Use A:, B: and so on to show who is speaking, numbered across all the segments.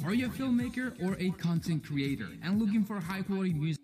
A: Are you a filmmaker or a content creator and looking for high quality music?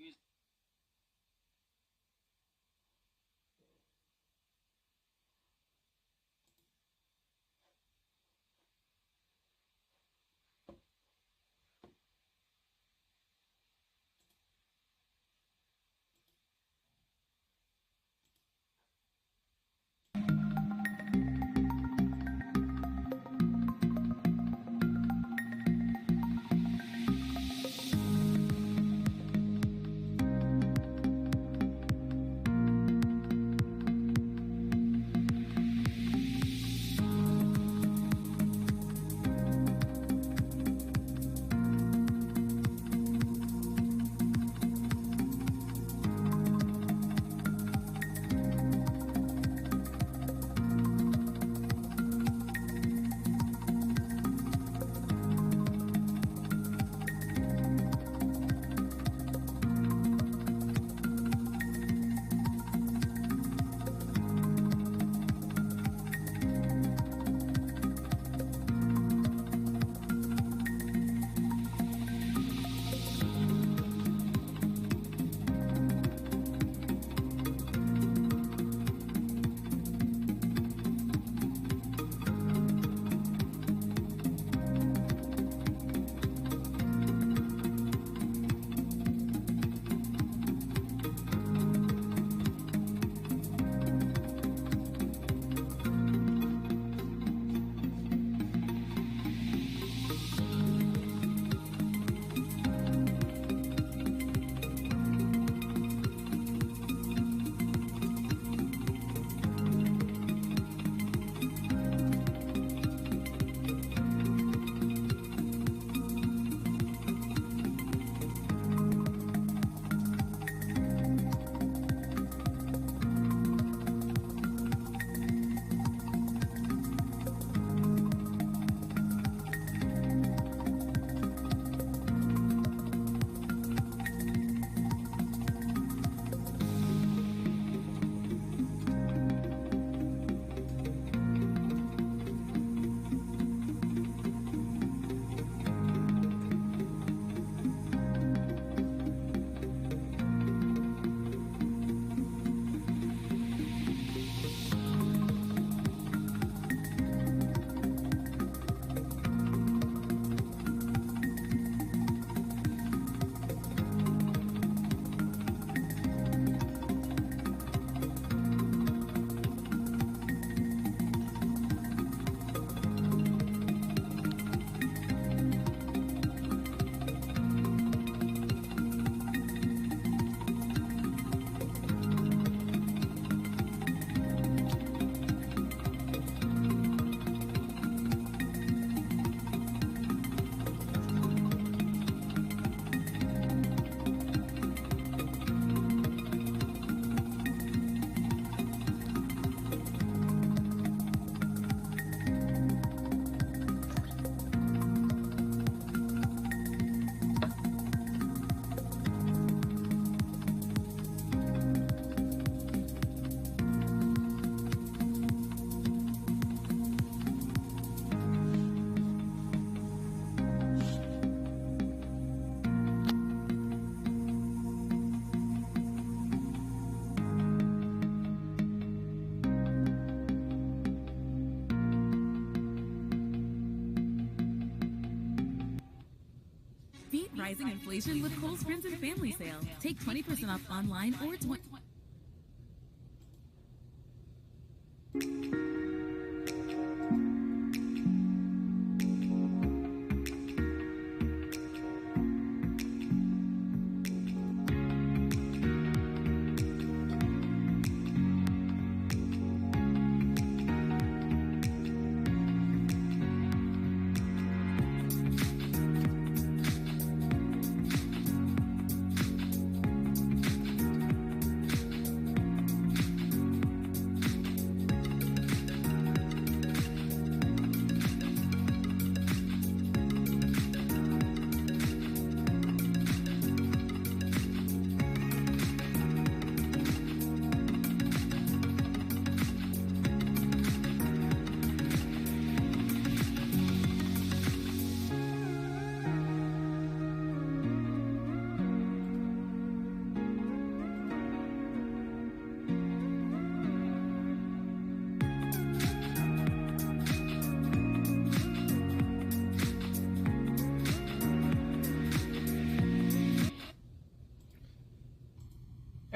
B: rising inflation with Kohl's Friends and Family Sale. Take 20% off online or 20.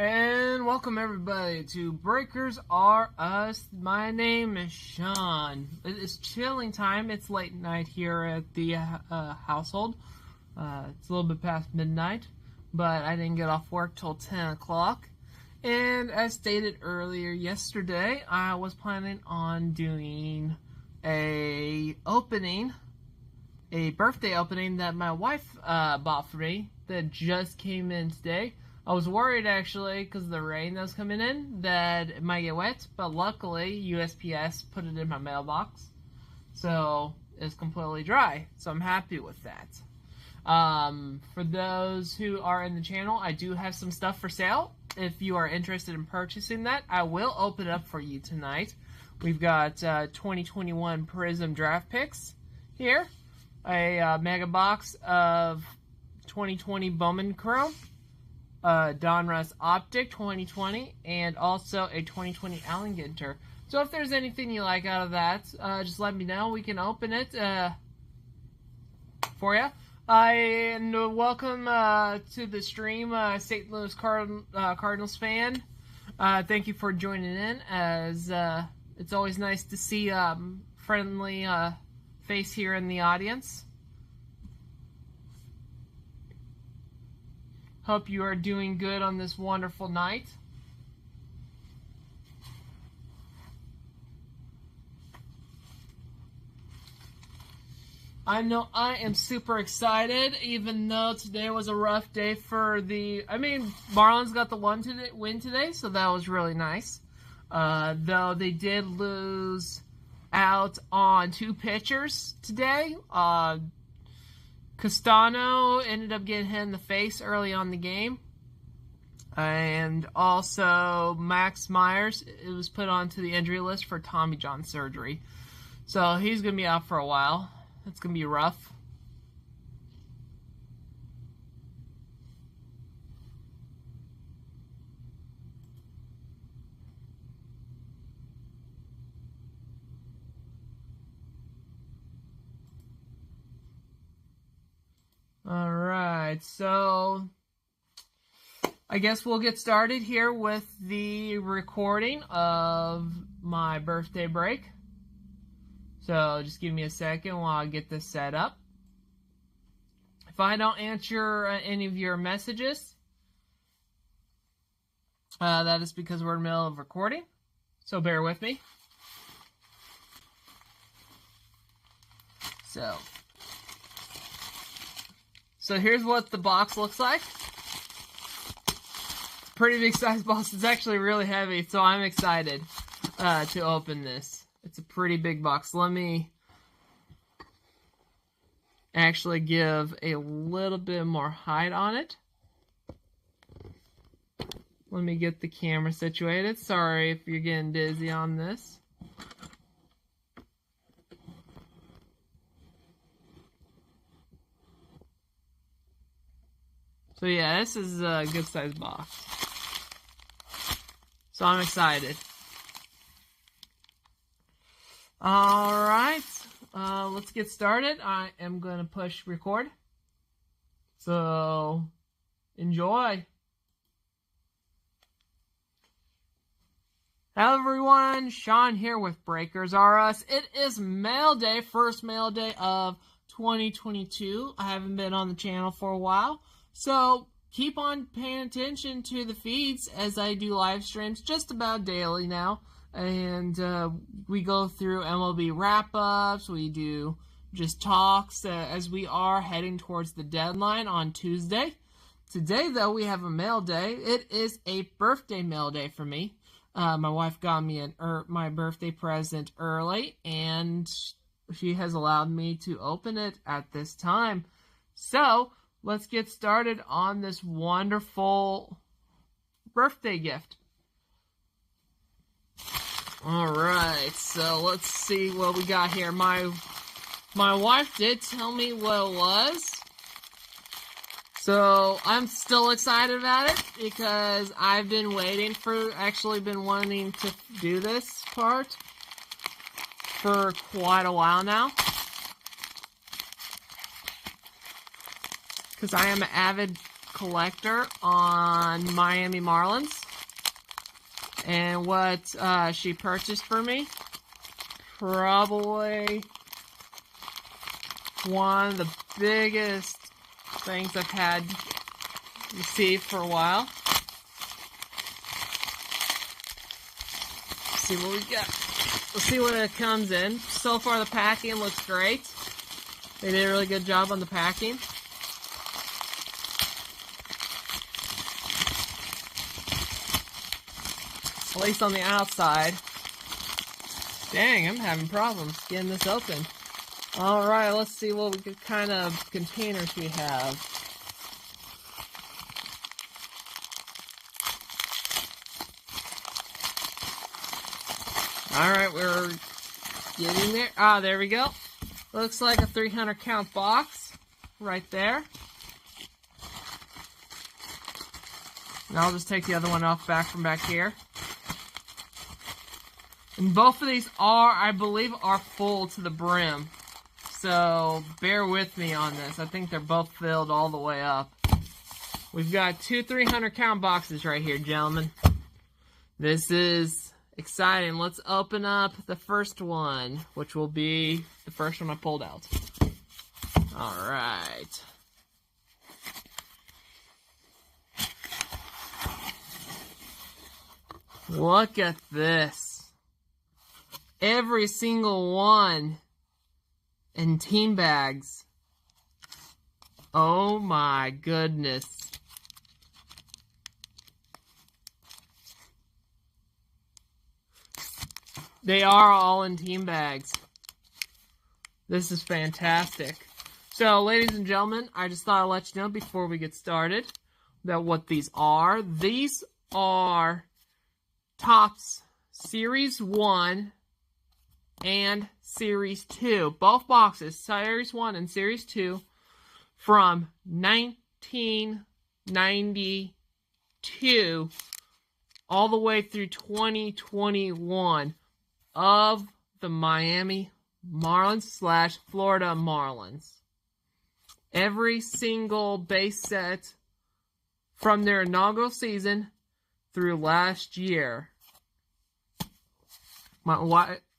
C: And welcome everybody to Breakers Are Us. My name is Sean. It is chilling time. It's late night here at the household. It's a little bit past midnight, but I didn't get off work till 10 o'clock. And as stated earlier yesterday, I was planning on doing a birthday opening that my wife bought for me that just came in today. I was worried, actually, because of the rain that was coming in, that it might get wet, but luckily, USPS put it in my mailbox, so it's completely dry, so I'm happy with that. For those who are in the channel, I do have some stuff for sale. If you are interested in purchasing that, I will open it up for you tonight. We've got 2021 Prism Draft Picks here, a mega box of 2020 Bowman Chrome, Donruss Optic 2020, and also a 2020 Allen Ginter. So if there's anything you like out of that, just let me know. We can open it for you. And welcome to the stream, St. Louis Cardinals fan. Thank you for joining in, as it's always nice to see friendly face here in the audience. Hope you are doing good on this wonderful night. I know I am super excited, even though today was a rough day for Marlins got the win today, so that was really nice. Though they did lose out on 2 pitchers today. Castano ended up getting hit in the face early on the game. And also Max Myers was put onto the injury list for Tommy John surgery. So he's going to be out for a while. It's going to be rough. Alright, so I guess we'll get started here with the recording of my birthday break. So just give me a second while I get this set up. If I don't answer any of your messages, that is because we're in the middle of recording. So bear with me. So here's what the box looks like. Pretty big size box. It's actually really heavy, so I'm excited to open this. It's a pretty big box. Let me actually give a little bit more height on it. Let me get the camera situated. Sorry if you're getting dizzy on this. So yeah, this is a good size box. So I'm excited. Alright, let's get started. I am going to push record. So, enjoy. Hello everyone, Sean here with Breakers R Us. It is mail day, first mail day of 2022. I haven't been on the channel for a while, so keep on paying attention to the feeds as I do live streams just about daily now. And we go through MLB wrap-ups, we do just talks as we are heading towards the deadline on Tuesday. Today, though, we have a mail day. It is a birthday mail day for me. My wife got me my birthday present early, and she has allowed me to open it at this time. So, let's get started on this wonderful birthday gift. Alright, so let's see what we got here. My wife did tell me what it was. So, I'm still excited about it because I've been wanting to do this part for quite a while now. Because I am an avid collector on Miami Marlins. And what she purchased for me, probably one of the biggest things I've had received for a while. Let's see what we got. Let's see what it comes in. So far the packing looks great. They did a really good job on the packing. At least on the outside. Dang, I'm having problems getting this open. Alright, let's see what kind of containers we have. Alright, we're getting there. Ah, there we go. Looks like a 300 count box right there. And I'll just take the other one off from back here. And both of these I believe, are full to the brim. So, bear with me on this. I think they're both filled all the way up. We've got two 300 count boxes right here, gentlemen. This is exciting. Let's open up the first one, which will be the first one I pulled out. Alright. Look at this. Every single one in team bags. Oh my goodness. They are all in team bags. This is fantastic. So, ladies and gentlemen, I just thought I'd let you know before we get started that what these are. These are Topps Series 1 and Series 2. Both boxes, Series 1 and Series 2, from 1992 all the way through 2021 of the Miami Marlins / Florida Marlins. Every single base set from their inaugural season through last year.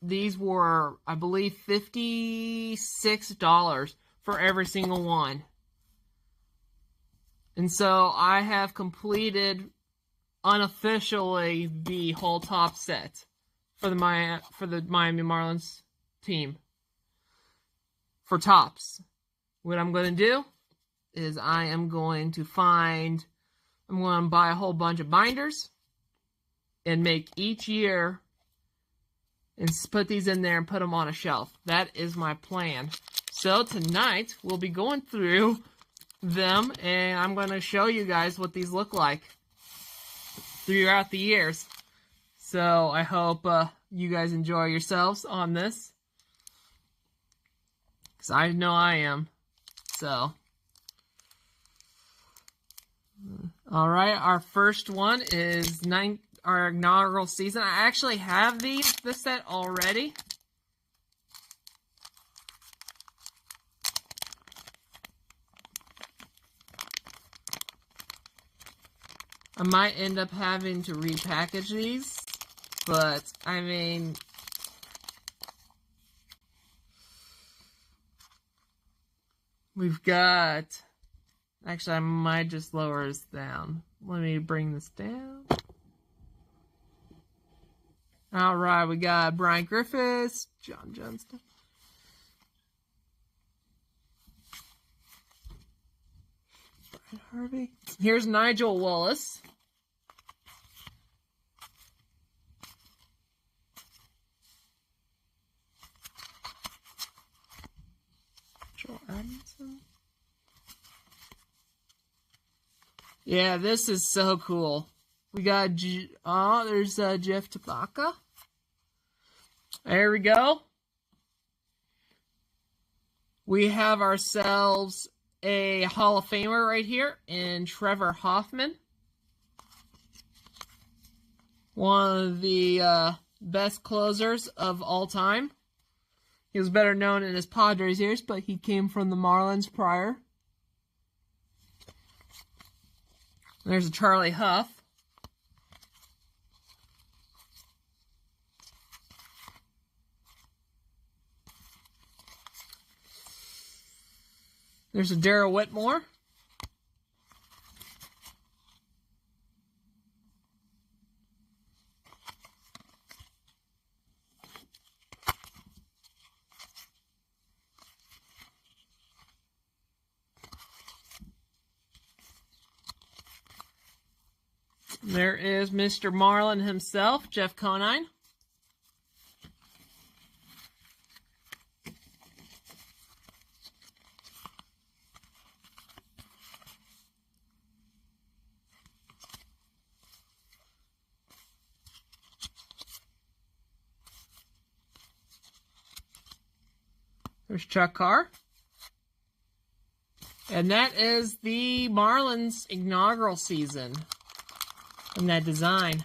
C: These were, I believe, $56 for every single one. And so I have completed unofficially the whole top set for the Miami Marlins team. For Topps. What I'm going to do is I'm going to buy a whole bunch of binders and make each year and put these in there and put them on a shelf. That is my plan. So tonight, we'll be going through them, and I'm going to show you guys what these look like throughout the years. So I hope you guys enjoy yourselves on this, because I know I am. So, alright, our first one is our inaugural season. I actually have this set already. I might end up having to repackage these, but I mean, we've got, actually I might just lower this down. Let me bring this down. Alright, we got Brian Griffiths, John Johnston. Brian Harvey. Here's Nigel Wallace. Joel Adamson. Yeah, this is so cool. We got, there's Jeff Tabaka. There we go. We have ourselves a Hall of Famer right here in Trevor Hoffman. One of the best closers of all time. He was better known in his Padres years, but he came from the Marlins prior. There's a Charlie Huff. There's a Darryl Whitmore. There is Mr. Marlin himself, Jeff Conine. There's Chuck Carr. And that is the Marlins inaugural season. And that design.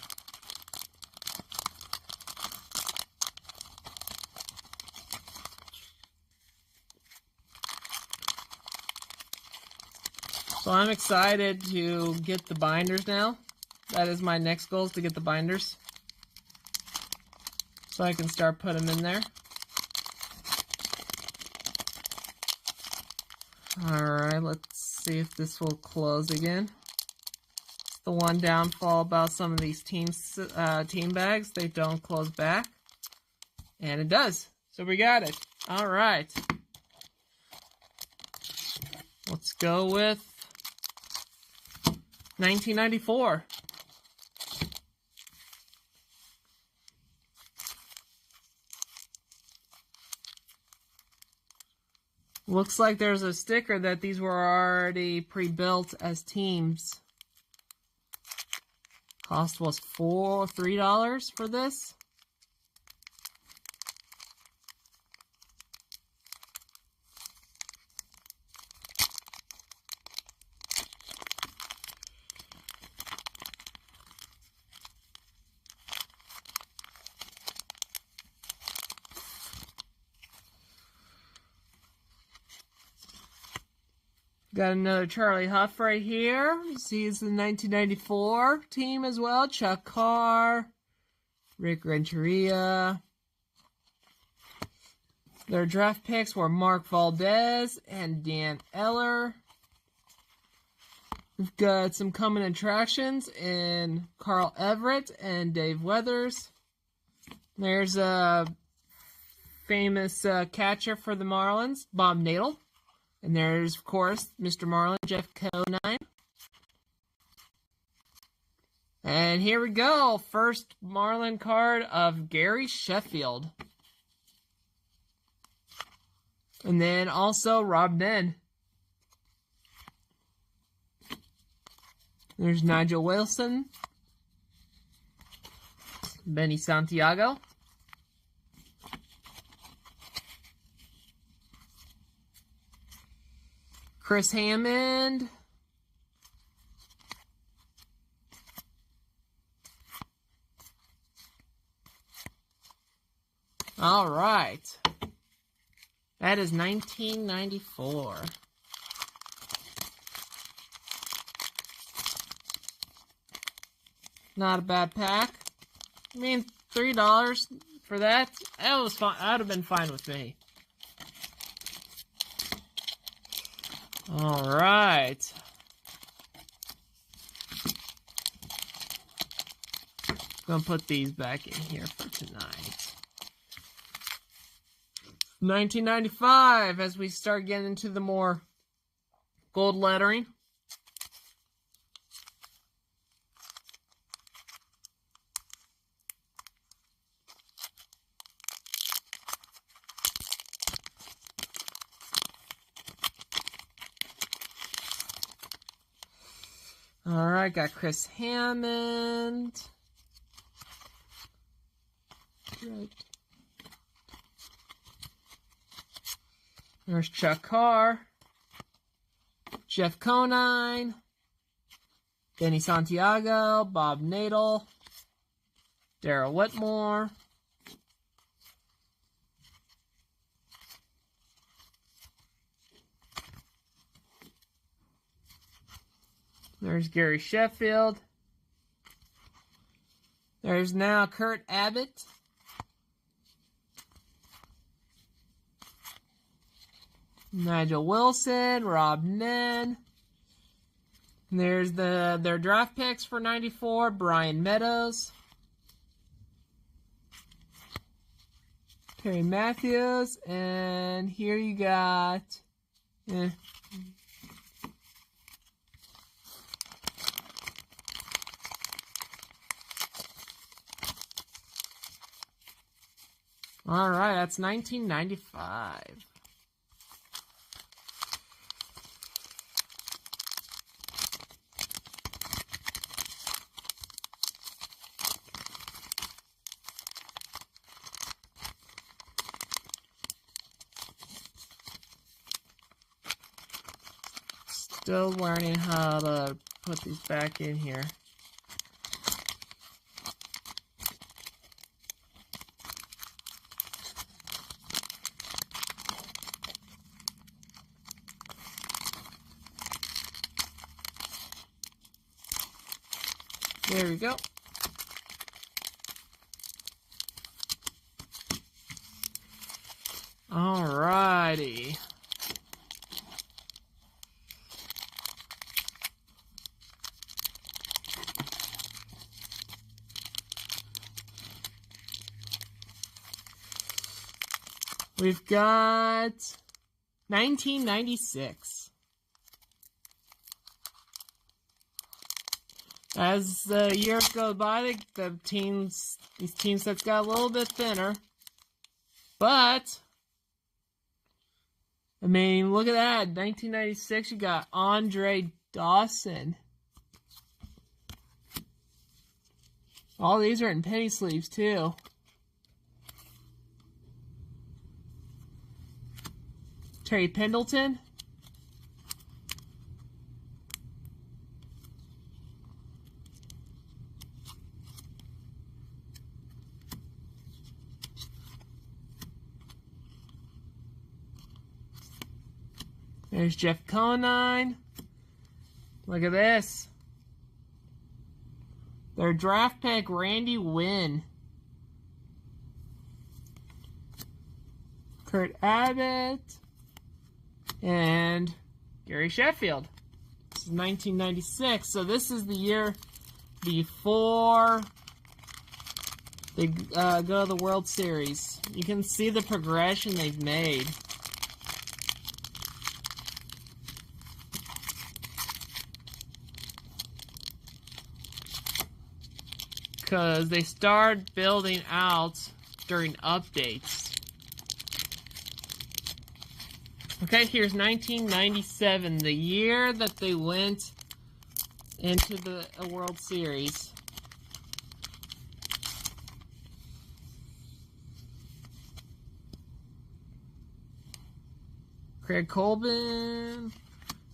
C: So I'm excited to get the binders now. That is my next goal, is to get the binders. So I can start putting them in there. Alright, let's see if this will close again. It's the one downfall about some of these team bags. They don't close back. And it does. So we got it. Alright. Let's go with 1994. Looks like there's a sticker that these were already pre-built as teams. Cost was $3 for this. Got another Charlie Huff right here. You see it's the 1994 team as well. Chuck Carr, Rick Renteria. Their draft picks were Mark Valdez and Dan Eller. We've got some coming attractions in Carl Everett and Dave Weathers. There's a famous catcher for the Marlins, Bob Nadel. And there's, of course, Mr. Marlin, Jeff Conine. And here we go. First Marlin card of Gary Sheffield. And then also Rob Nen. There's Nigel Wilson. Benny Santiago. Chris Hammond. All right. That is 1994. Not a bad pack. I mean, $3 for that, that was fine. That would have been fine with me. All right. Gonna put these back in here for tonight. 1995, as we start getting into the more gold lettering. All right, got Chris Hammond. Right. There's Chuck Carr, Jeff Conine, Benny Santiago, Bob Nadel, Darrell Whitmore, there's Gary Sheffield. There's now Kurt Abbott. Nigel Wilson, Rob Nen. And there's their draft picks for 94, Brian Meadows, Terry Matthews, and here you got all right, that's 1995. Still learning how to put these back in here. There we go. Alrighty. We've got 1996. As the years go by, these team sets got a little bit thinner. But, I mean, look at that. 1996, you got Andre Dawson. All these are in penny sleeves, too. Terry Pendleton. There's Jeff Conine. Look at this. Their draft pick, Randy Wynn. Kurt Abbott. And Gary Sheffield. This is 1996. So this is the year before they go to the World Series. You can see the progression they've made. Because they started building out during updates. Okay, here's 1997, the year that they went into the World Series. Craig Colvin.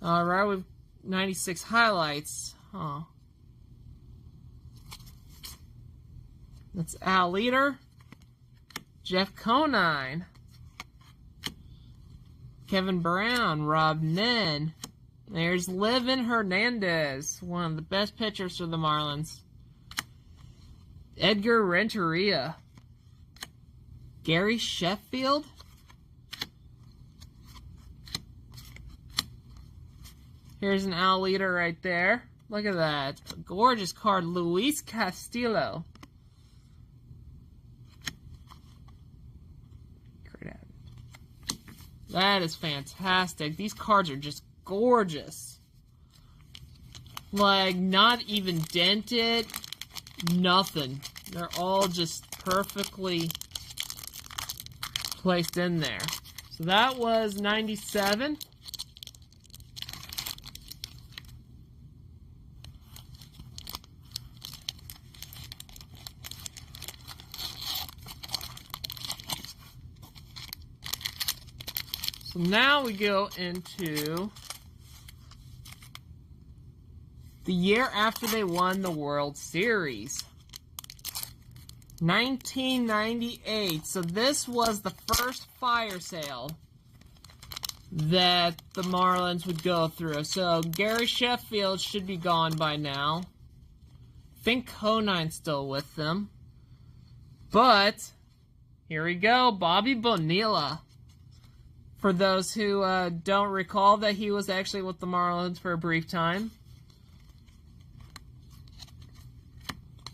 C: Alright, we've 96 highlights. Huh. That's Al Leader. Jeff Conine. Kevin Brown, Rob Nen. There's Levin Hernandez, one of the best pitchers for the Marlins. Edgar Renteria. Gary Sheffield. Here's an Al leader right there. Look at that. A gorgeous card. Luis Castillo. That is fantastic. These cards are just gorgeous. Like, not even dented. Nothing. They're all just perfectly placed in there. So that was 97. So now we go into the year after they won the World Series. 1998. So this was the first fire sale that the Marlins would go through. So Gary Sheffield should be gone by now. I think Conine's still with them. But here we go. Bobby Bonilla. For those who don't recall that he was actually with the Marlins for a brief time.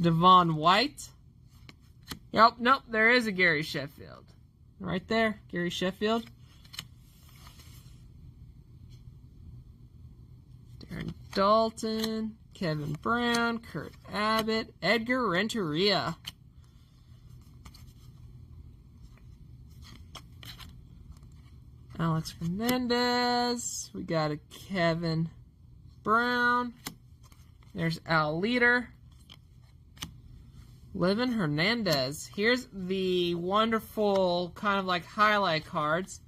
C: Devon White. Yep, nope, there is a Gary Sheffield. Right there, Gary Sheffield. Darren Dalton, Kevin Brown, Kurt Abbott, Edgar Renteria. Alex Hernandez. We got a Kevin Brown. There's Al Leader. Livin Hernandez. Here's the wonderful kind of like highlight cards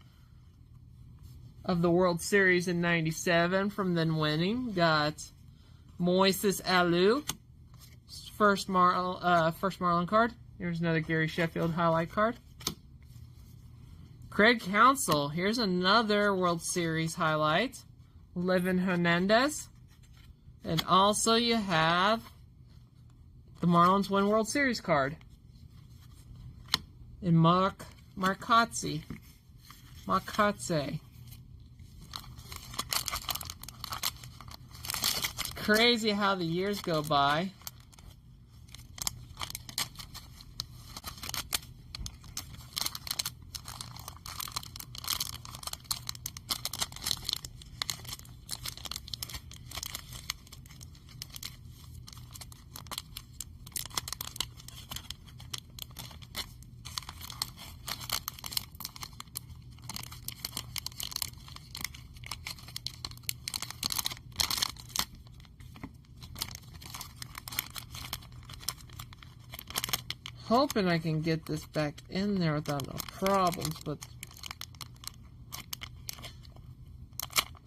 C: of the World Series in 97 from then winning. Got Moises Alou. First Marlin card. Here's another Gary Sheffield highlight card. Craig Counsell. Here's another World Series highlight. Livin Hernandez. And also you have the Marlins win World Series card. And Markotze. Crazy how the years go by. Hoping I can get this back in there without no problems, but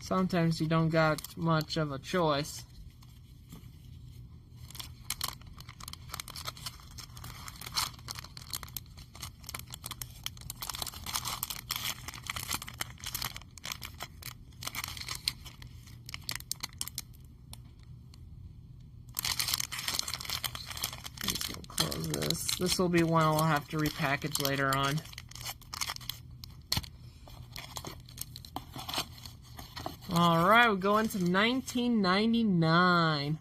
C: sometimes you don't got much of a choice. This will be one I'll have to repackage later on. Alright, we go into 1999.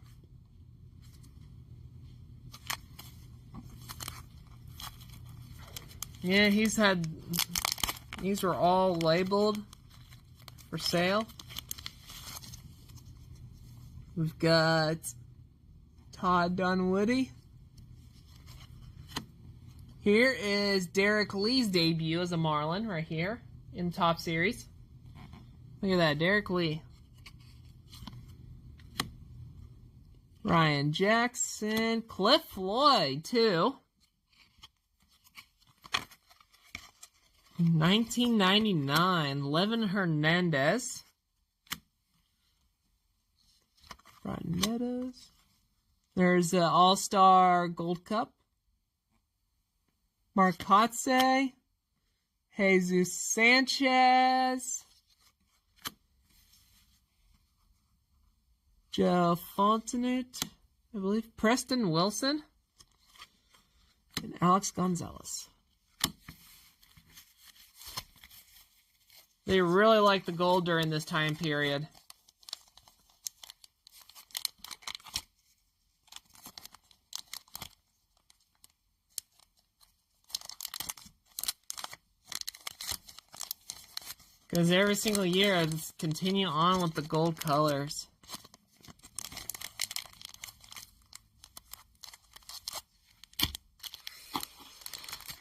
C: Yeah, these were all labeled for sale. We've got Todd Dunwoody. Here is Derek Lee's debut as a Marlin right here in Top Series. Look at that, Derek Lee. Ryan Jackson, Cliff Floyd, too. 1999, Livin Hernandez. Brian Meadows. There's the All-Star Gold Cup. Markotze, Jesus Sanchez, Joe Fontenot, I believe, Preston Wilson, and Alex Gonzalez. They really like the gold during this time period. Because every single year, I just continue on with the gold colors.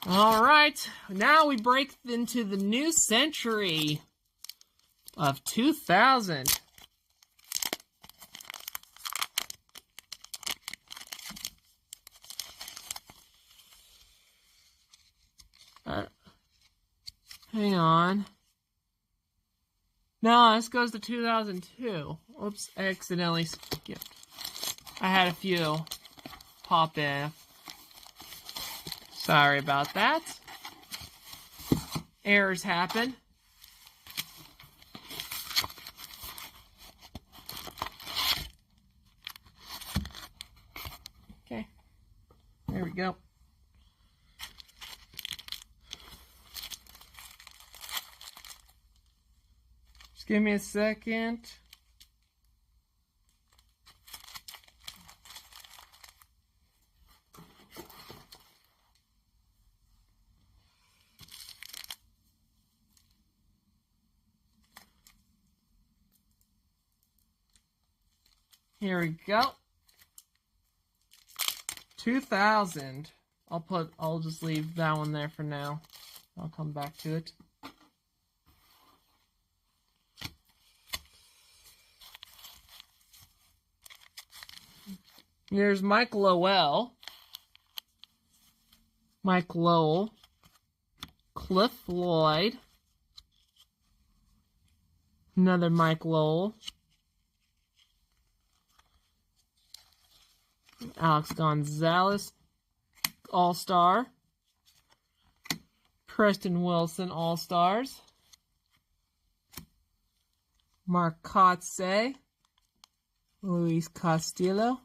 C: Alright, now we break into the new century of 2000. Hang on. No, this goes to 2002. Oops, I accidentally skipped. I had a few pop in. Sorry about that. Errors happen. Okay. There we go. Just give me a second. Here we go. 2000. I'll just leave that one there for now. I'll come back to it. Here's Mike Lowell. Mike Lowell. Cliff Lloyd. Another Mike Lowell. Alex Gonzalez, All-Star. Preston Wilson, All-Stars. Mark Kotze. Luis Castillo.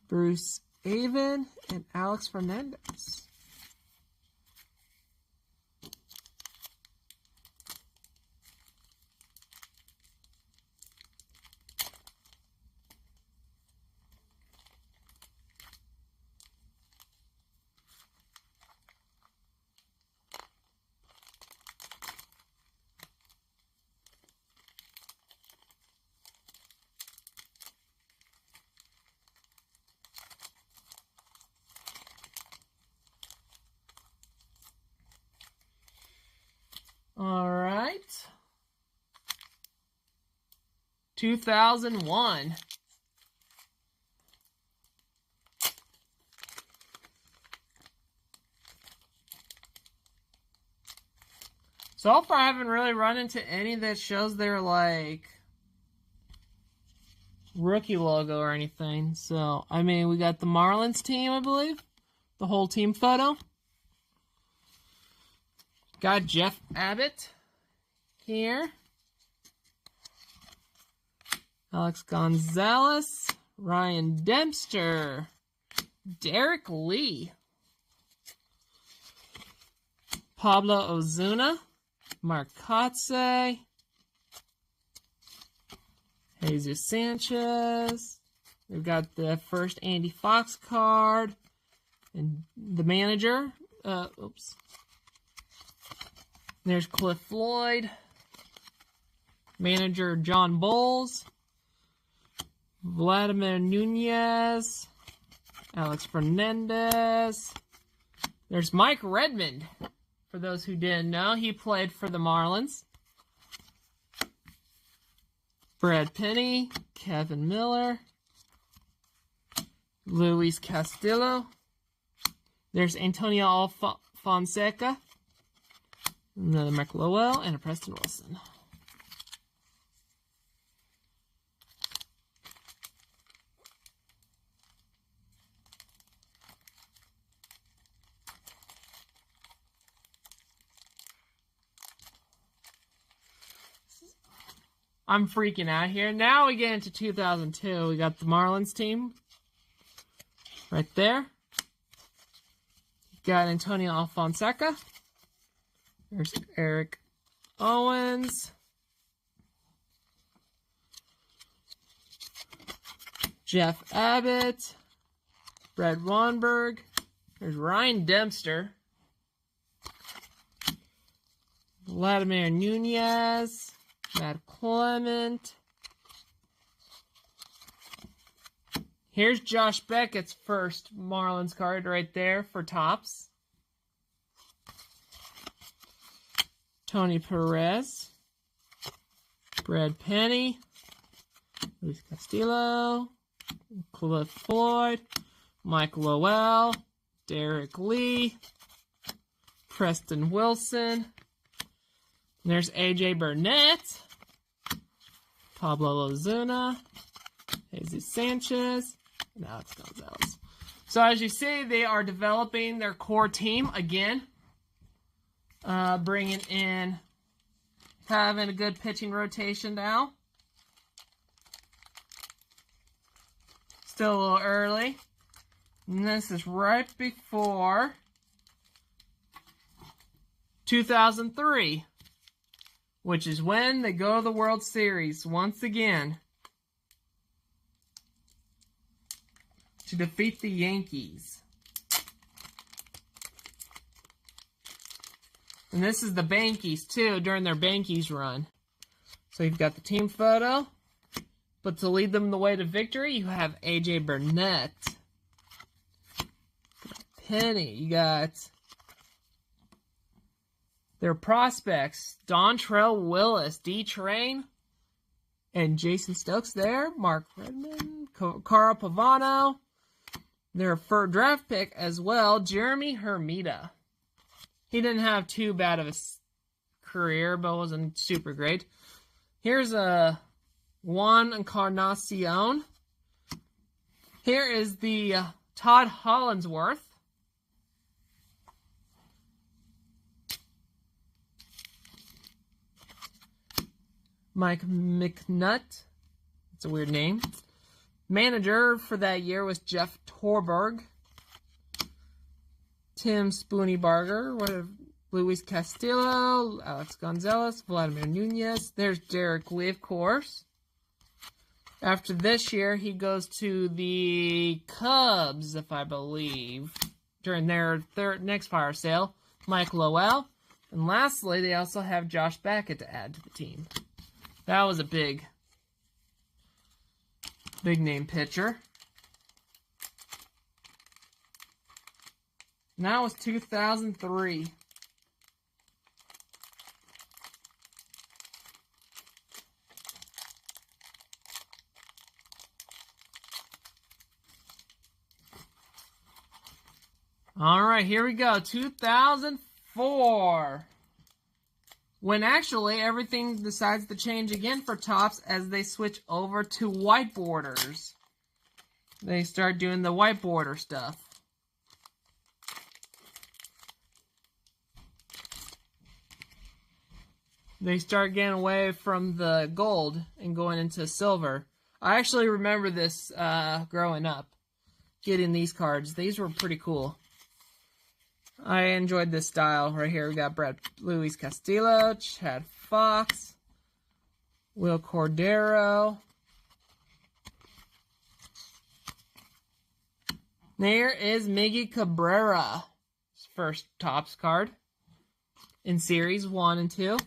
C: Bruce Avon, and Alex Fernandez. All right. 2001. So far, I haven't really run into any that shows their, like, rookie logo or anything. So, I mean, we got the Marlins team, I believe. The whole team photo. Got Jeff Abbott here. Alex Gonzalez. Ryan Dempster. Derek Lee. Pablo Ozuna. Mark Kotze. Jesus Sanchez. We've got the first Andy Fox card. And the manager. Oops. There's Cliff Lloyd. Manager John Bowles. Vladimir Nunez. Alex Fernandez. There's Mike Redmond. For those who didn't know, he played for the Marlins. Brad Penny. Kevin Miller. Luis Castillo. There's Antonio Fonseca. Another Mike Lowell and a Preston Wilson. I'm freaking out here. Now we get into 2002. We got the Marlins team right there. got Antonio Alfonseca. There's Eric Owens. Jeff Abbott. Brett Wanberg. There's Ryan Dempster. Vladimir Nunez. Matt Clement. Here's Josh Beckett's first Marlins card right there for Topps. Tony Perez. Brad Penny. Luis Castillo. Cliff Floyd. Mike Lowell. Derek Lee. Preston Wilson. And there's AJ Burnett. Pablo Ozuna. Jesus Sanchez. And Alex Gonzalez. So as you see, they are developing their core team again. Bringing in, having a good pitching rotation now. Still a little early. And this is right before 2003, which is when they go to the World Series once again to defeat the Yankees. And this is the Bankies, too, during their Bankies run. So you've got the team photo. But to lead them the way to victory, you have A.J. Burnett. Penny. You got their prospects. Dontrell Willis, D-Train, and Jason Stokes there. Mark Redmond. Carl Pavano. Their first draft pick as well, Jeremy Hermida. He didn't have too bad of a career, but wasn't super great. Here's a Juan Encarnacion. Here is the Todd Hollandsworth. Mike McNutt. It's a weird name. Manager for that year was Jeff Torberg. Tim Spooneybarger, Luis Castillo, Alex Gonzalez, Vladimir Nunez. There's Derek Lee, of course. After this year, he goes to the Cubs, if I believe, during their next fire sale. Mike Lowell. And lastly, they also have Josh Beckett to add to the team. That was a big name pitcher. That was 2003. All right, here we go. 2004. When actually everything decides to change again for Topps as they switch over to white borders. They start doing the white border stuff. They start getting away from the gold and going into silver. I actually remember this growing up, getting these cards. These were pretty cool. I enjoyed this style right here. We got Luis Castillo, Chad Fox, Will Cordero. There is Miggy Cabrera, first Topps card in Series 1 and 2.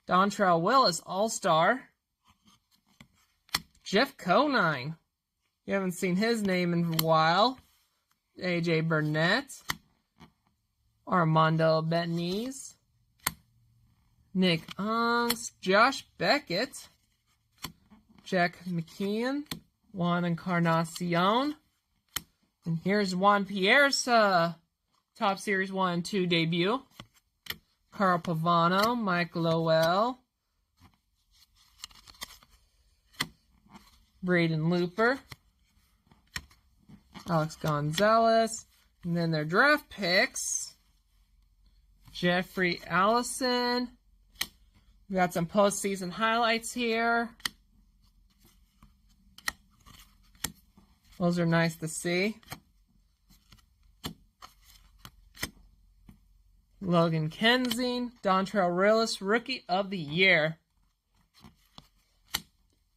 C: Dontrell Willis, All-Star. Jeff Conine. You haven't seen his name in a while. A.J. Burnett. Armando Betaniz. Nick Ungs. Josh Beckett. Jack McKeon. Juan Encarnacion. And here's Juan Pierre's Top Series 1 and 2 debut. Carl Pavano, Mike Lowell, Braden Looper, Alex Gonzalez, and then their draft picks, Jeffrey Allison. We got some postseason highlights here. Those are nice to see. Logan Kensing, Dontrell Willis, Rookie of the Year.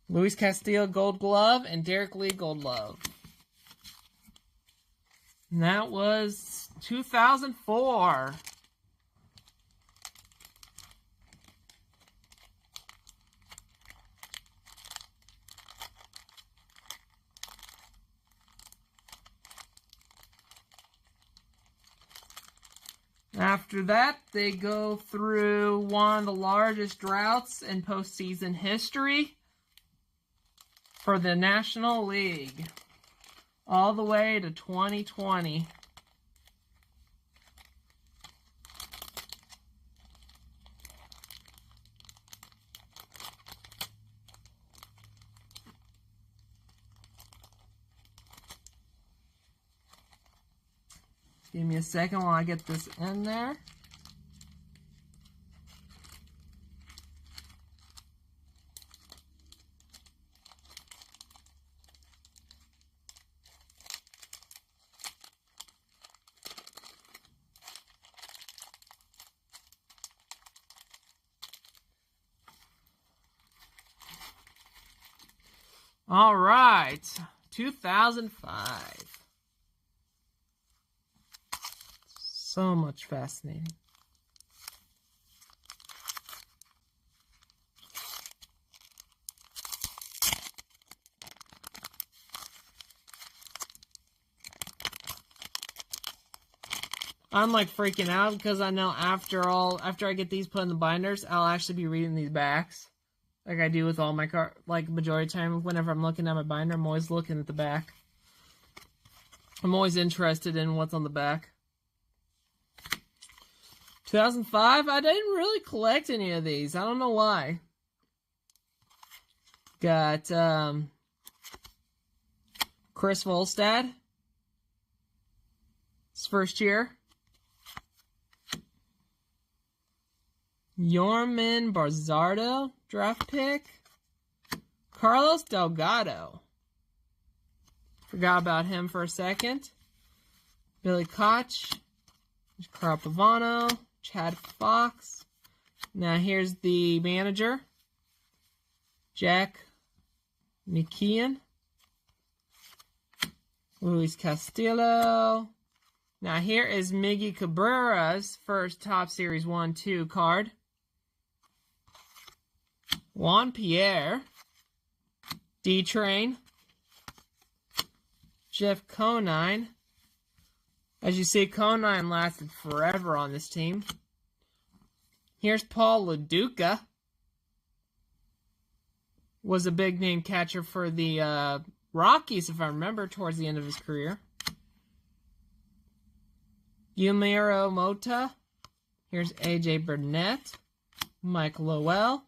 C: Luis Castillo, Gold Glove, and Derek Lee, Gold Glove. And that was 2004. After that, they go through one of the largest droughts in postseason history for the National League, all the way to 2020. Give me a second while I get this in there. All right, 2005. So much fascinating. I'm like freaking out because I know after I get these put in the binders, I'll actually be reading these backs. Like I do with all my cards. Like majority of the time, whenever I'm looking at my binder, I'm always looking at the back. I'm always interested in what's on the back. 2005, I didn't really collect any of these. I don't know why. Got Chris Volstad. His first year. Yorman Barzardo, draft pick. Carlos Delgado. Forgot about him for a second. Billy Koch. Carl Pavano. Chad Fox. Now here's the manager. Jack McKeon. Luis Castillo. Now here is Miggy Cabrera's first Top Series 1-2 card. Juan Pierre. D-Train. Jeff Conine. As you see, Conine lasted forever on this team. Here's Paul LaDuca. Was a big name catcher for the Rockies, if I remember, towards the end of his career. Yumiro Mota. Here's AJ Burnett. Mike Lowell.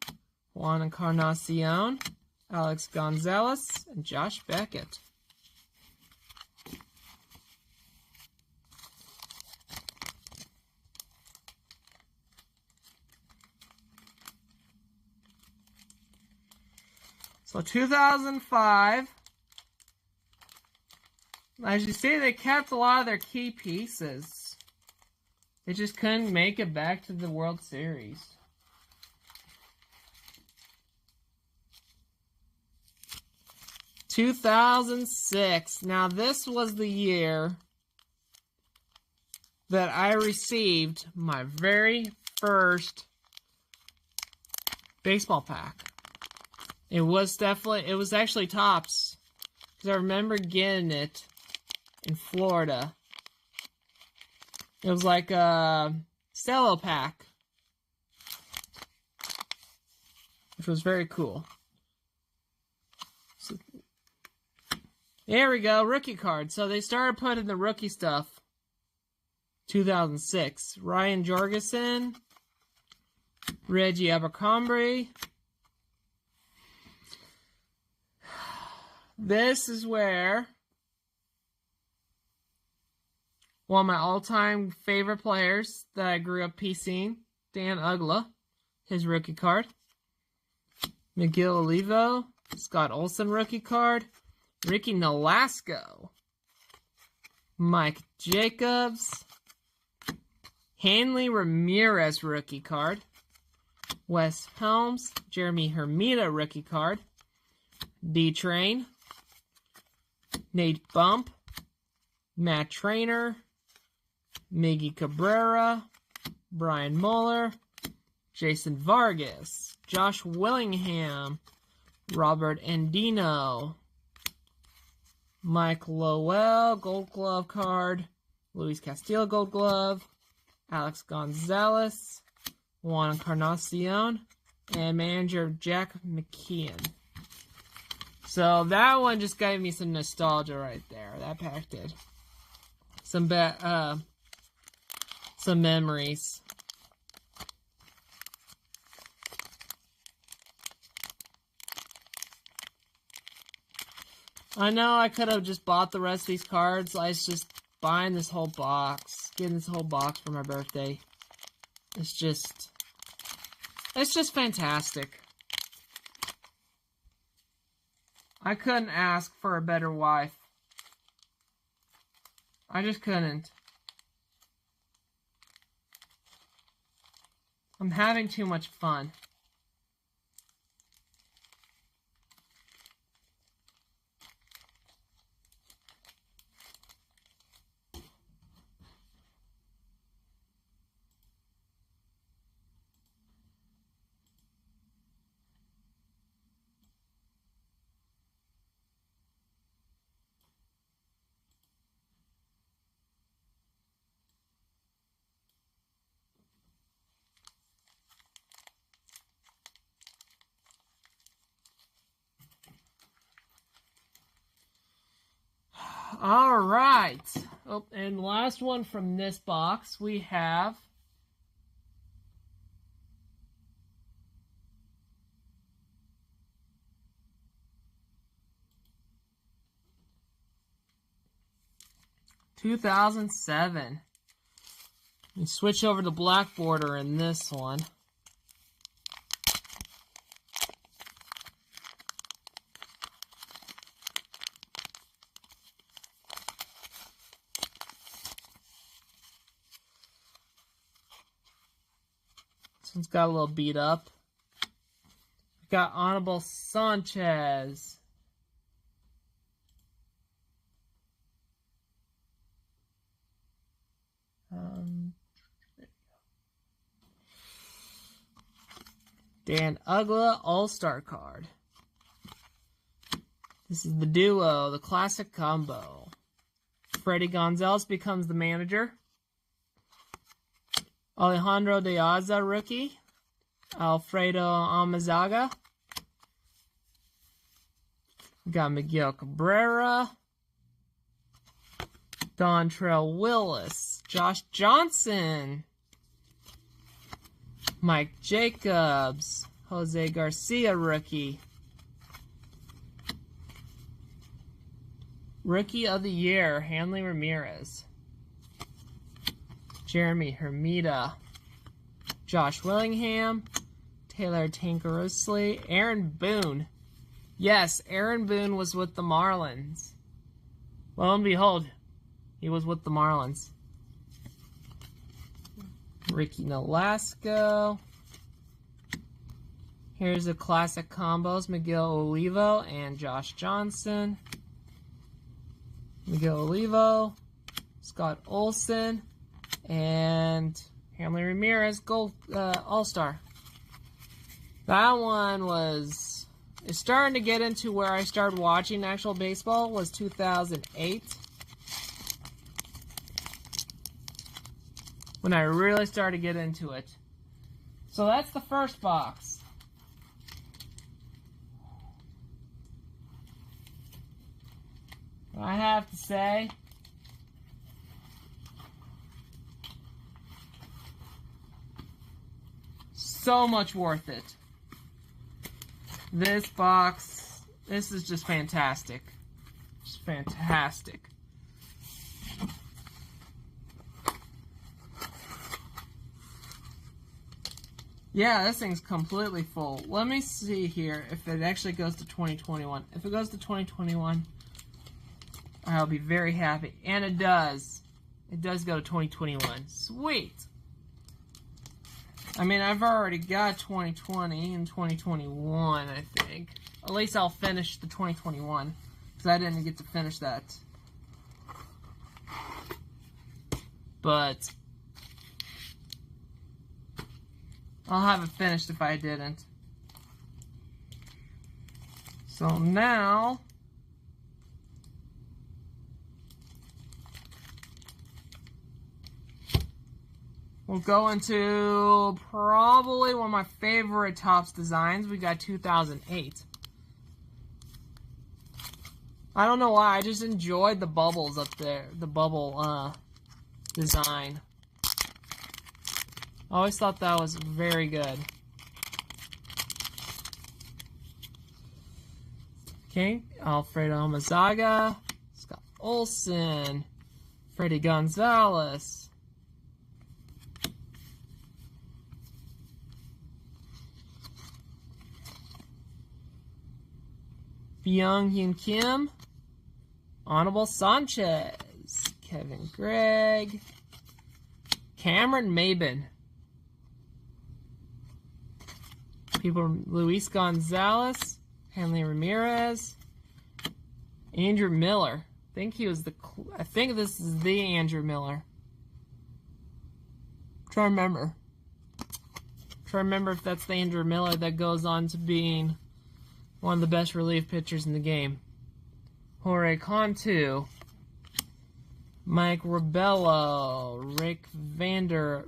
C: Juan Encarnacion. Alex Gonzalez. And Josh Beckett. So 2005, as you see, they kept a lot of their key pieces. They just couldn't make it back to the World Series. (2006). Now this was the year that I received my very first baseball pack. It was actually Topps, because I remember getting it in Florida. It was like a cello pack, which was very cool. So, there we go, rookie card. So they started putting the rookie stuff. 2006, Ryan Jorgensen, Reggie Abercrombie. This is where one of my all-time favorite players that I grew up PCing, Dan Uggla, his rookie card. Miguel Olivo, Scott Olsen rookie card. Ricky Nolasco. Mike Jacobs. Hanley Ramirez rookie card. Wes Helms, Jeremy Hermida rookie card. D-Train. Nate Bump. Matt Trainer. Miggy Cabrera. Brian Mueller. Jason Vargas. Josh Willingham. Robert Andino. Mike Lowell, Gold Glove card. Luis Castillo, Gold Glove. Alex Gonzalez. Juan Encarnacion. And manager Jack McKeon. So that one just gave me some nostalgia right there. That pack did. Some memories. I know I could have just bought the rest of these cards. I was just buying this whole box. Getting this whole box for my birthday. It's just fantastic. I couldn't ask for a better wife. I just couldn't. I'm having too much fun. All right. Oh, and last one from this box, we have (2007). We switch over to black border in this one. This one's got a little beat up. We got Honorable Sanchez. Dan Uggla All-Star card. This is the duo, the classic combo. Freddie Gonzalez becomes the manager. Alejandro De Aza, rookie. Alfredo Amazaga. We got Miguel Cabrera. Dontrell Willis. Josh Johnson. Mike Jacobs. Jose Garcia, rookie. Rookie of the Year, Hanley Ramirez. Jeremy Hermida. Josh Willingham. Taylor Tankersley. Aaron Boone. Yes, Aaron Boone was with the Marlins. Lo and behold, he was with the Marlins. Ricky Nolasco. Here's the classic combos, Miguel Olivo and Josh Johnson. Miguel Olivo, Scott Olson, and Hanley Ramirez, Gold All-Star. That one was... It's starting to get into where I started watching actual baseball, was 2008. When I really started to get into it. So that's the first box. I have to say, so much worth it. This box, this is just fantastic. Just fantastic. Yeah, this thing's completely full. Let me see here if it actually goes to 2021. If it goes to 2021, I'll be very happy. And it does. It does go to 2021. Sweet. I mean, I've already got 2020 and 2021, I think. At least I'll finish the 2021, because I didn't get to finish that. But I'll have it finished if I didn't. So now we'll go into probably one of my favorite Topps designs. We got 2008. I don't know why, I just enjoyed the bubbles up there. The bubble design. I always thought that was very good. Okay, Alfredo Almazaga, Scott Olsen, Freddie Gonzalez. Byung-Hyun Kim, Honorable Sanchez, Kevin Gregg, Cameron Maben, Luis Gonzalez, Hanley Ramirez, Andrew Miller. I think this is the Andrew Miller. Try to remember if that's the Andrew Miller that goes on to being one of the best relief pitchers in the game. Jorge Cantu, Mike Rabello, Rick Vandenherk,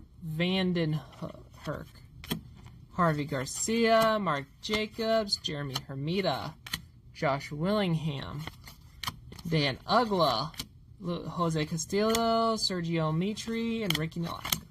C: Harvey Garcia, Mark Jacobs, Jeremy Hermida, Josh Willingham, Dan Ugla, Jose Castillo, Sergio Mitri, and Ricky Nolasco.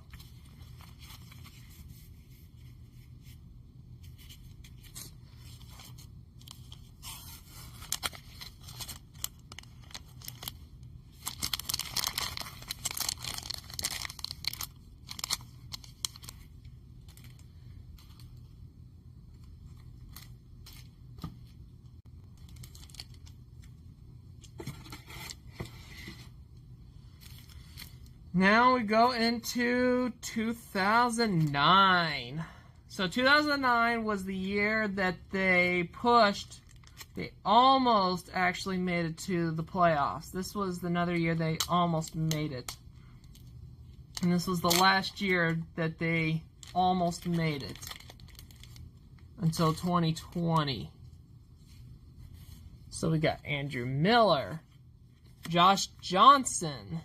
C: Now we go into 2009. So 2009 was the year that they almost actually made it to the playoffs. This was another year they almost made it. And this was the last year that they almost made it. Until 2020. So we got Andrew Miller, Josh Johnson,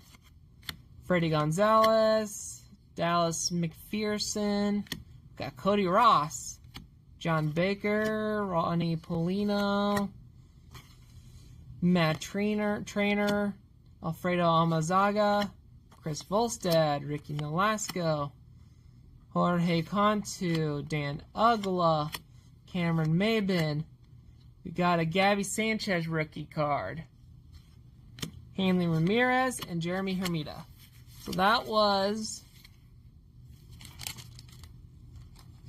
C: Freddie Gonzalez, Dallas McPherson, got Cody Ross, John Baker, Ronnie Polino, Matt Trainer, Alfredo Almazaga, Chris Volstad, Ricky Nolasco, Jorge Cantu, Dan Ugla, Cameron Maben. We got a Gabby Sanchez rookie card, Hanley Ramirez, and Jeremy Hermida. So that was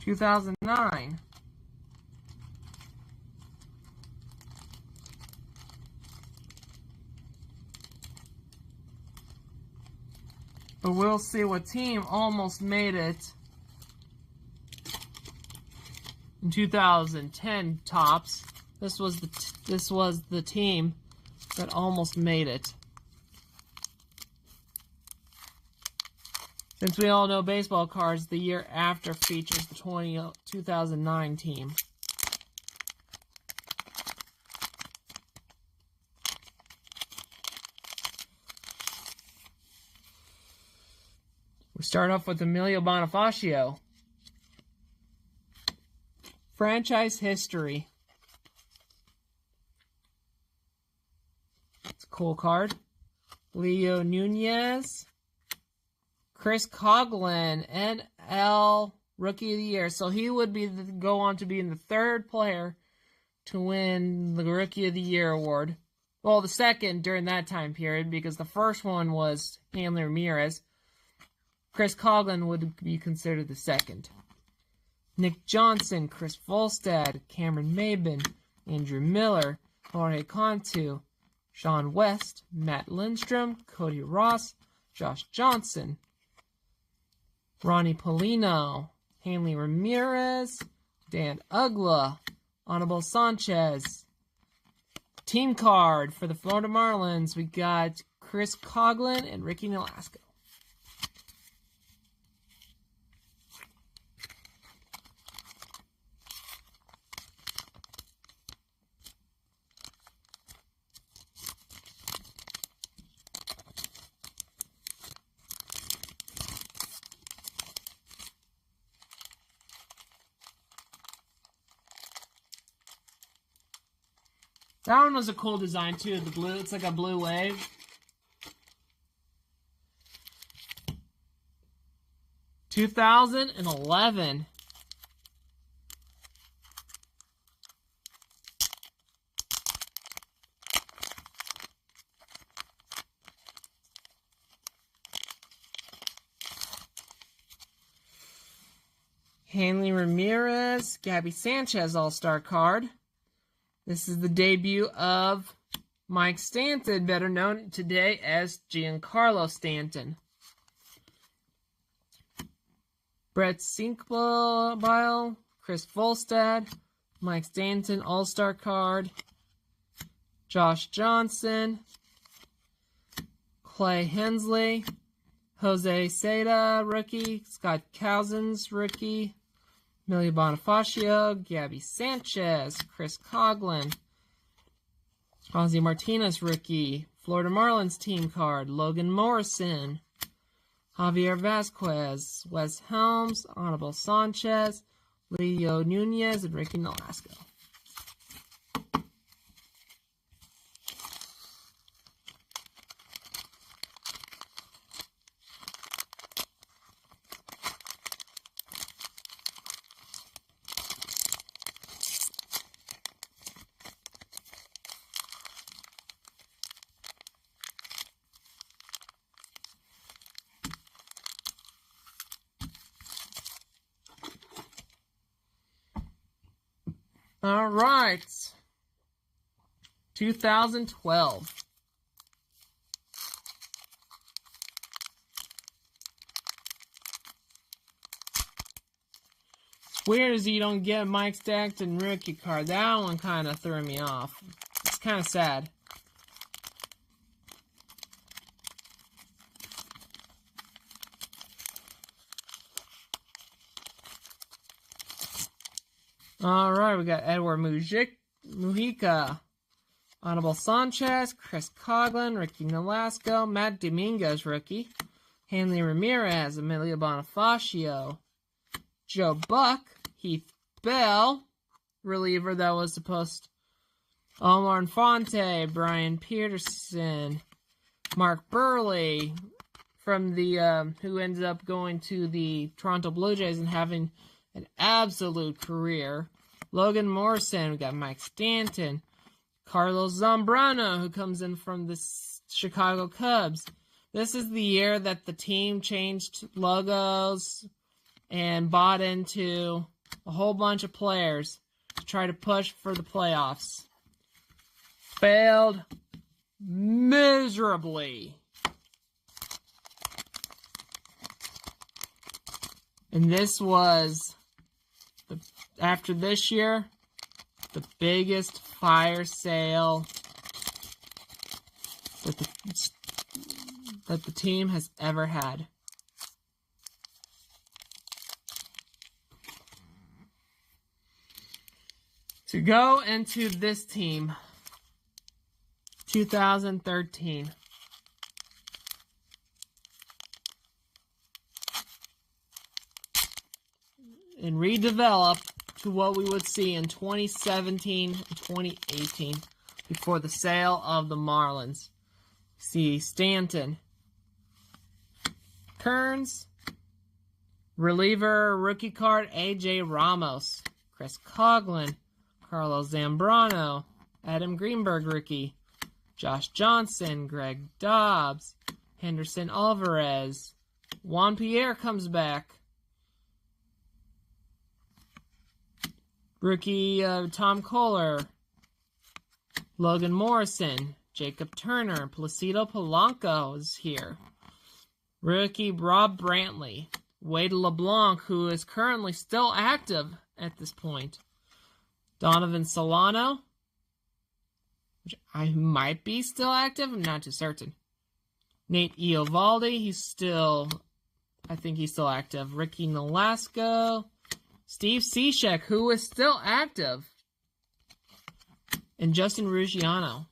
C: 2009. But we'll see what team almost made it in 2010 Topps. This was the team that almost made it. Since we all know baseball cards, the year after features the 2009 team. We start off with Emilio Bonifacio. Franchise history. It's a cool card. Leo Nunez. Chris Coughlin, NL Rookie of the Year. So he would go on to be the third player to win the Rookie of the Year award. Well, the second during that time period, because the first one was Hanley Ramirez. Chris Coughlin would be considered the second. Nick Johnson, Chris Volstad, Cameron Maben, Andrew Miller, Jorge Cantu, Sean West, Matt Lindstrom, Cody Ross, Josh Johnson, Ronnie Polino, Hanley Ramirez, Dan Ugla, Anibal Sanchez. Team card for the Florida Marlins, we got Chris Coughlin and Ricky Nolasco. That one was a cool design too. The blue, it's like a blue wave. (2011). Hanley Ramirez, Gabby Sanchez All-Star card. This is the debut of Mike Stanton, better known today as Giancarlo Stanton. Brett Sinkbile, Chris Volstad, Mike Stanton All-Star card. Josh Johnson, Clay Hensley, Jose Seda, rookie. Scott Cousins, rookie. Emilio Bonifacio, Gabby Sanchez, Chris Coughlin, Ozzie Martinez, rookie. Florida Marlins team card, Logan Morrison, Javier Vasquez, Wes Helms, Anibal Sanchez, Leo Nunez, and Ricky Nolasco. All right, 2012. Weird as you don't get Mike Stanton rookie card. That one kind of threw me off. It's kind of sad. All right, we got Edward Mujica, Anibal Sanchez, Chris Coughlin, Ricky Nolasco, Matt Dominguez, rookie, Hanley Ramirez, Emilio Bonifacio, Joe Buck, Heath Bell, reliever that was supposed, Omar Infante, Brian Peterson, Mark Burley, from the who ended up going to the Toronto Blue Jays and having an absolute career. Logan Morrison, we got Mike Stanton, Carlos Zambrano, who comes in from the Chicago Cubs. This is the year that the team changed logos and bought into a whole bunch of players to try to push for the playoffs. Failed miserably. And this was, after this year, the biggest fire sale that the team has ever had. To go into this team, 2013. And redevelop to what we would see in 2017 and 2018 before the sale of the Marlins. See Stanton, Kearns, reliever rookie card A.J. Ramos, Chris Coughlin, Carlos Zambrano, Adam Greenberg rookie, Josh Johnson, Greg Dobbs, Henderson Alvarez, Juan Pierre comes back. Rookie Tom Kohler, Logan Morrison, Jacob Turner, Placido Polanco is here. Rookie Rob Brantley, Wade LeBlanc, who is currently still active at this point. Donovan Solano, which I might be still active. I'm not too certain. Nate Eovaldi, I think he's still active. Ricky Nolasco. Steve Cishek, who is still active. And Justin Ruggiano.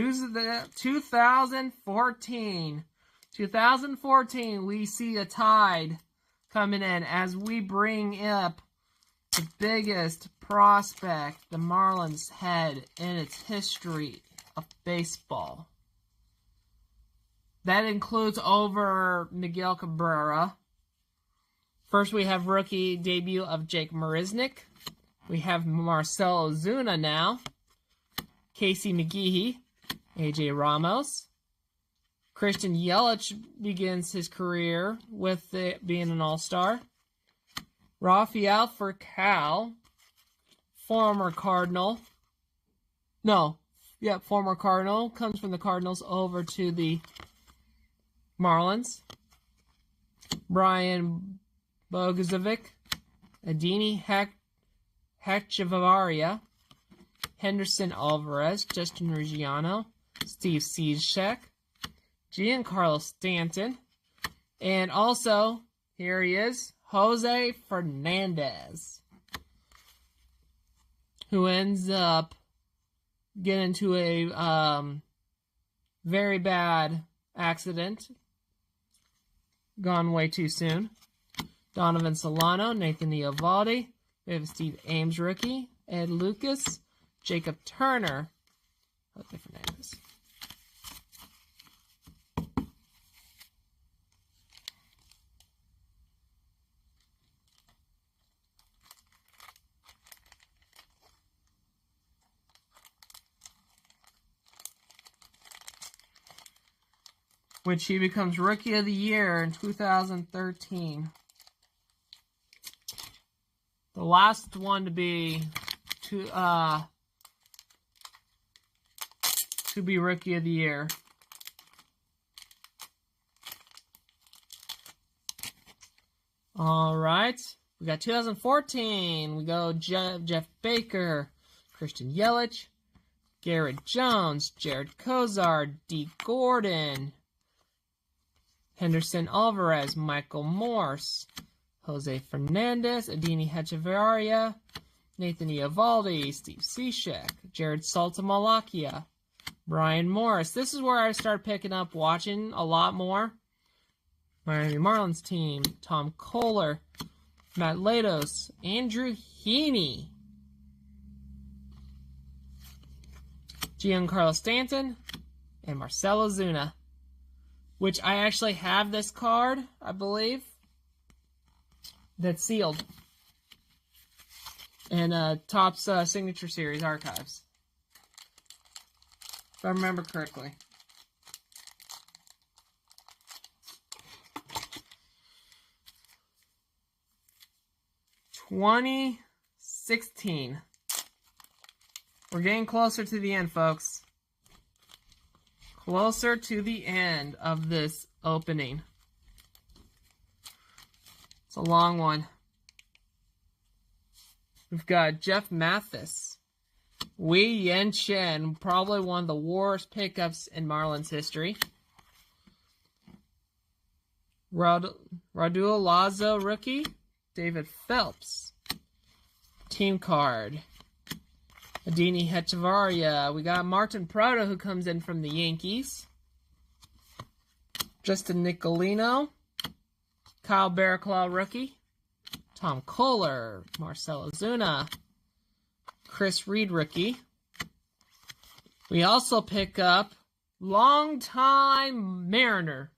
C: The 2014. 2014, we see a tide coming in as we bring up the biggest prospect the Marlins had in its history of baseball. That includes over Miguel Cabrera. First, we have rookie debut of Jake Marisnick. We have Marcell Ozuna now. Casey McGehee. AJ Ramos. Christian Yelich begins his career with being an all-star. Rafael Furcal, former Cardinal. Former Cardinal. Comes from the Cardinals over to the Marlins. Brian Bogozovic. Adini Hechavarria. Henderson Alvarez. Justin Ruggiano. Steve Cishek, Giancarlo Stanton, and also, here he is, Jose Fernandez, who ends up getting into a very bad accident, gone way too soon. Donovan Solano, Nathan Eovaldi, we have a Steve Ames rookie, Ed Lucas, Jacob Turner, Jose Fernandez. Which he becomes Rookie of the Year in 2013. The last one to be Rookie of the Year. All right, we got 2014. We go Jeff Baker, Christian Yelich, Garrett Jones, Jared Kozar, D. Gordon, Henderson Alvarez, Michael Morse, Jose Fernandez, Adini Hechavarria, Nathan Eovaldi, Steve Cishek, Jared Saltamalakia, Brian Morris. This is where I started picking up watching a lot more. Miami Marlins team, Tom Kohler, Matt Latos, Andrew Heaney, Giancarlo Stanton, and Marcell Ozuna. Which I actually have this card, I believe, that's sealed. And Topps Signature Series Archives. If I remember correctly. $2016. We're getting closer to the end, folks. Closer to the end of this opening. It's a long one. We've got Jeff Mathis. Wei Yen Chen, probably one of the worst pickups in Marlins history. Raul Lazo rookie. David Phelps. Team card. Adini Hechavarria. We got Martin Prado, who comes in from the Yankees. Justin Nicolino. Kyle Barraclough, rookie. Tom Kohler. Marcell Ozuna. Chris Reed, rookie. We also pick up longtime Mariner.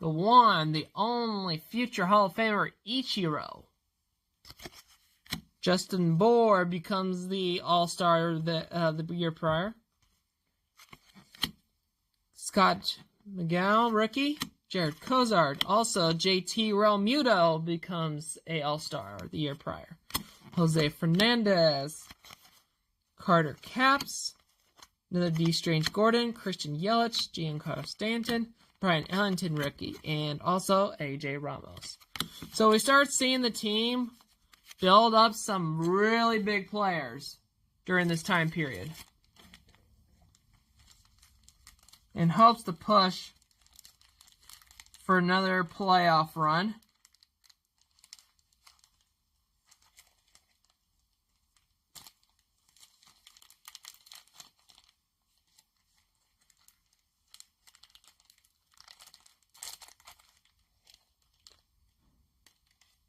C: The one, the only future Hall of Famer, Ichiro. Justin Bohr becomes the All-Star the year prior. Scott McGowan, rookie. Jared Cozart. Also, JT Realmuto becomes a All-Star the year prior. Jose Fernandez. Carter Capps. Another D. Strange Gordon. Christian Yelich. Giancarlo Stanton. Brian Ellington, rookie. And also AJ Ramos. So we start seeing the team build up some really big players during this time period. In hopes to push for another playoff run.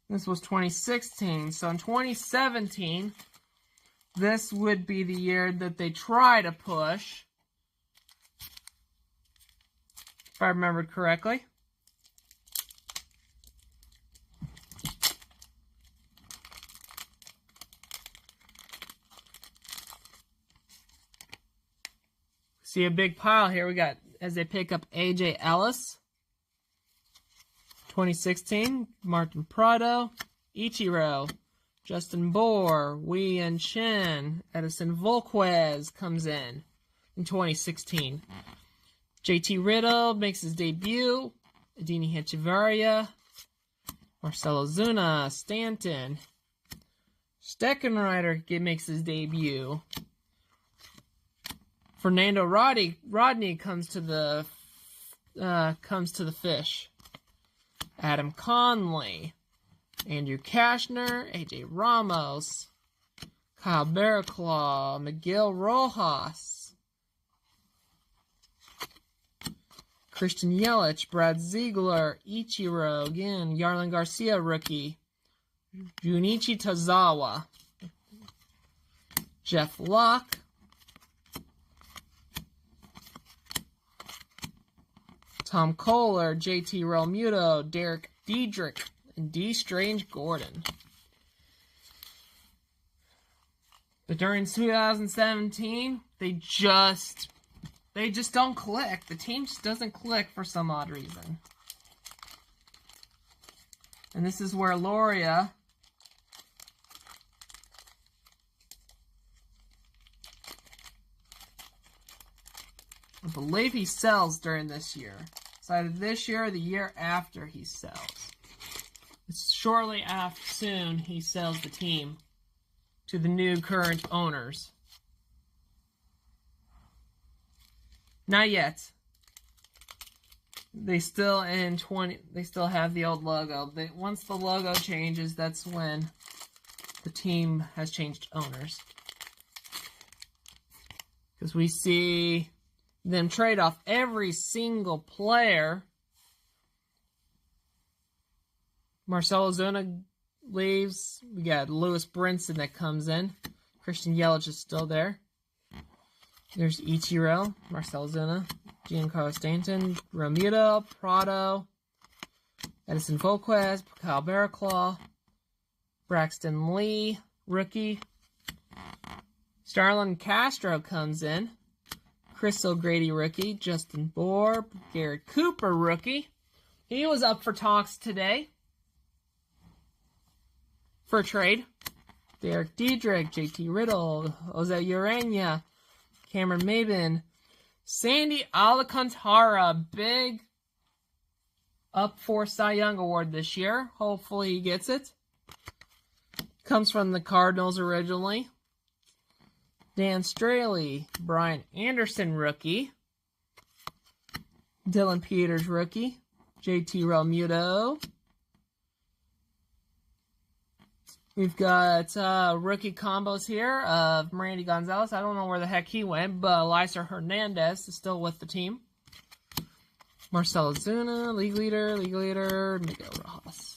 C: This was 2016. So in 2017, this would be the year that they try to push, if I remembered correctly. See a big pile here. We got, as they pick up AJ Ellis. 2016, Martin Prado, Ichiro, Justin Bohr, Wei Yin Chen, Edison Volquez comes in 2016. JT Riddle makes his debut, Adini Hechavarria, Marcelo Zuna, Stanton, Steckenrider makes his debut. Fernando Rodney comes to the Fish. Adam Conley, Andrew Kashner, AJ Ramos, Kyle Barraclaw, Miguel Rojas, Christian Yelich, Brad Ziegler, Ichiro, again, Yarlin Garcia, rookie, Junichi Tazawa, Jeff Locke, Tom Kohler, JT Realmuto, Derek Diedrich, and D. Strange Gordon. But during 2017, they just don't click. The team just doesn't click for some odd reason. And this is where Loria I believe he sells during this year. It's either this year or the year after he sells. It's shortly after soon he sells the team to the new current owners. Not yet. They still have the old logo. Once the logo changes, that's when the team has changed owners. Because we see them trade off every single player. Marcelo Zuna leaves. We got Lewis Brinson that comes in. Christian Yelich is still there. There's Ichiro, Marcelo Zuna, Giancarlo Stanton, Realmuto, Prado, Edison Volquez, Kyle Barraclaw, Braxton Lee, rookie. Starlin Castro comes in. Chris O'Grady, rookie. Justin Bohr. Garrett Cooper, rookie. He was up for talks today for a trade. Derek Diedrich, JT Riddle, Jose Urena, Cameron Maben, Sandy Alcantara, big up for Cy Young Award this year. Hopefully he gets it. Comes from the Cardinals originally. Dan Straley, Brian Anderson, rookie. Dylan Peters, rookie. JT Realmuto. We've got rookie combos here of Randy Gonzalez. I don't know where the heck he went, but Eliezer Hernandez is still with the team. Marcelo Zuna, league leader, Miguel Rojas.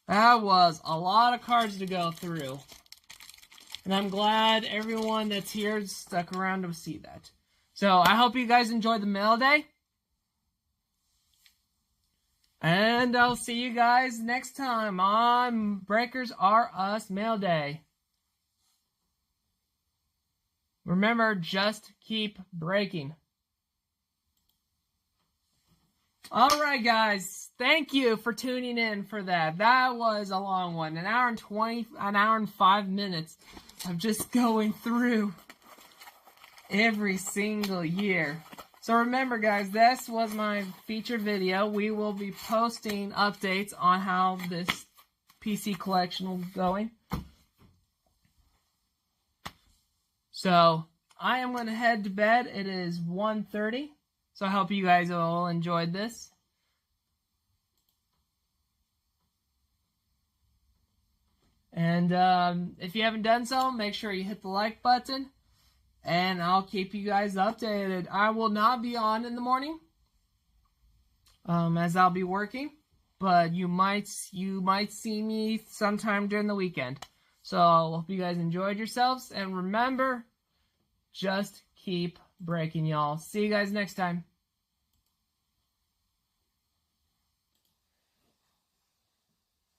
C: That was a lot of cards to go through. And I'm glad everyone that's here stuck around to see that. So I hope you guys enjoyed the mail day. And I'll see you guys next time on Breakers R Us Mail Day. Remember, just keep breaking. Alright guys, thank you for tuning in for that. That was a long one. An hour and 5 minutes of just going through every single year. So remember guys, this was my featured video. We will be posting updates on how this PC collection will be going. So I am going to head to bed. It is 1:30. So I hope you guys all enjoyed this. And if you haven't done so, make sure you hit the like button. And I'll keep you guys updated. I will not be on in the morning, as I'll be working. But you might see me sometime during the weekend. So I hope you guys enjoyed yourselves. And remember, just keep breaking, y'all. See you guys next time.